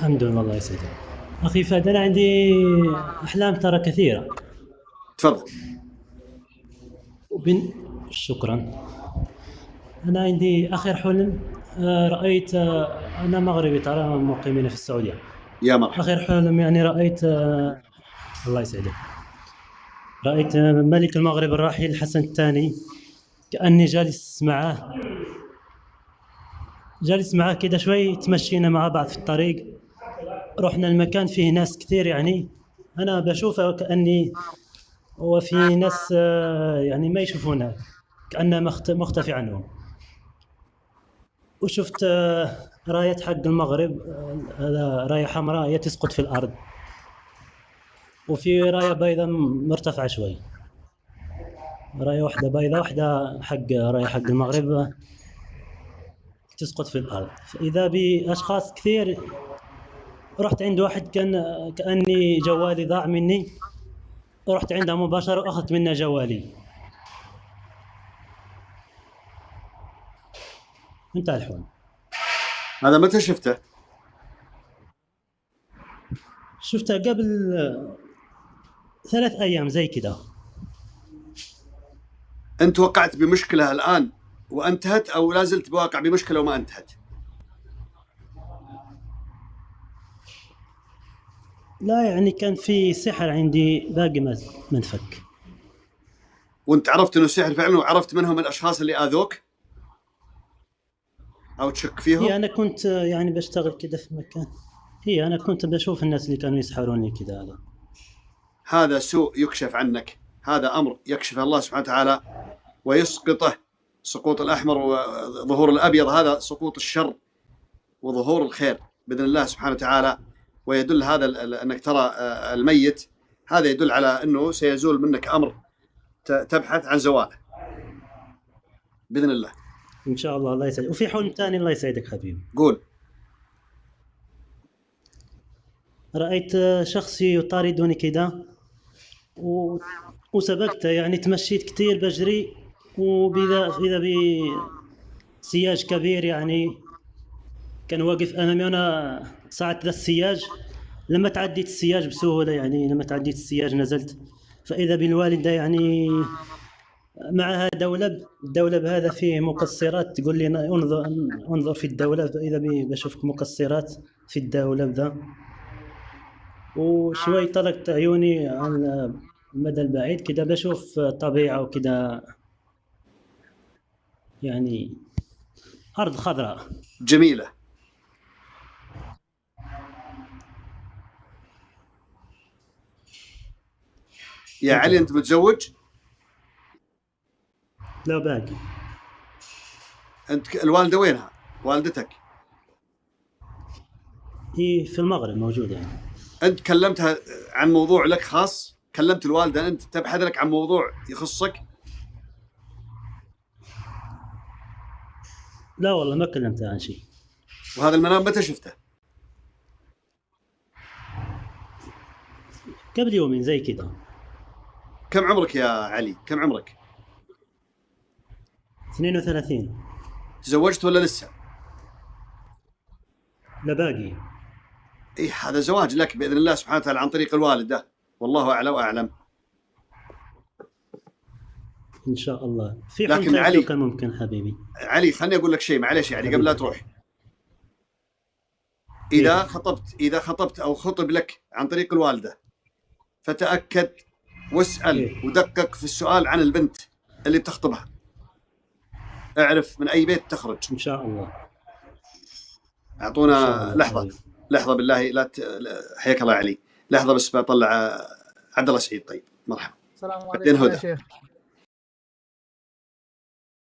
الحمد لله، الله يسعدك. أخي فهد، أنا عندي أحلام ترى كثيرة. تفضل. وبن... شكرا. أنا عندي آخر حلم، رأيت، أنا مغربي ترى، مقيمين في السعودية. يا مرحبا. آخر حلم يعني رأيت، الله يسعدك، رأيت ملك المغرب الراحل الحسن الثاني، كأني جالس معاه كده شوي، تمشينا مع بعض في الطريق، رحنا المكان فيه ناس كثير، يعني أنا بشوفه كأني، وفي ناس يعني ما يشوفونه، كأنه مختفي عنهم. وشفت راية حق المغرب، راية حمراء هي تسقط في الأرض، وفي راية بيضاء مرتفعة شوي، راية واحدة بيضاء، واحدة راية حق المغرب تسقط في الأرض. فإذا بأشخاص كثير، رحت عند واحد كأني جوالي ضاع مني، رحت عنده مباشرة وأخذت منه جوالي. انتهى الحلم. هذا متى شفته؟ شفتها قبل 3 أيام زي كده. أنت وقعت بمشكلة الآن وانتهت، أو لا زلت بواقع بمشكلة وما انتهت؟ لا، يعني كان في سحر عندي باقي ما انفك. وأنت عرفت أنه سحر فعلا، وعرفت منهم الأشخاص اللي آذوك أو تشك فيهم؟ هي أنا كنت يعني بشتغل كده في مكان، هي أنا كنت بشوف الناس اللي كانوا يسحروني كده. هذا سوء يكشف عنك، هذا أمر يكشف الله سبحانه وتعالى ويسقطه. سقوط الأحمر وظهور الأبيض هذا سقوط الشر وظهور الخير بإذن الله سبحانه وتعالى. ويدل هذا أنك ترى الميت، هذا يدل على أنه سيزول منك أمر تبحث عن زواله بإذن الله. إن شاء الله، الله يسعدك. وفي حلم ثاني، الله يسعدك حبيبي. قول. رأيت شخص يطاردني كده، وسبقته، يعني تمشيت كتير بجري، إذا بسياج كبير، يعني كان واقف أمامي، وأنا صعدت ذا السياج. لما تعديت السياج بسهولة، يعني لما تعديت السياج نزلت، فإذا بالوالدة يعني معها دولب. الدولب هذا فيه مكسرات، تقول لي انظر في الدولب، إذا بشوفك مكسرات في الدولب ذا. وشوي طلقت عيوني على المدى البعيد كده، بشوف طبيعة وكده، يعني أرض خضراء جميلة. يا علي، أنت متزوج؟ لا، باقي. أنت الوالدة وينها؟ والدتك؟ هي في المغرب موجودة يعني. أنت كلمتها عن موضوع لك خاص؟ كلمت الوالدة أنت تبحث لك عن موضوع يخصك؟ لا والله، ما كلمتها عن شيء. وهذا المنام متى شفته؟ قبل يومين زي كده. كم عمرك يا علي؟ كم عمرك؟ 32. تزوجت ولا لسه؟ لا، باقي. إيه، هذا زواج لك بإذن الله سبحانه وتعالى عن طريق الوالدة، والله أعلى وأعلم. إن شاء الله. في لكن حلم علي، كان ممكن حبيبي. علي خلني أقول لك شيء، معلش يعني قبل لا تروح. إذا خطبت أو خطب لك عن طريق الوالدة، فتأكد واسأل ودقق في السؤال عن البنت اللي بتخطبها، اعرف من أي بيت تخرج. إن شاء الله. أعطونا لحظة حبيبي. لحظة بالله، لا حياك الله علي، لحظة بس بطلع عبد الله سعيد. طيب، مرحبا. السلام بعدين عليكم يا هدى. شيخ.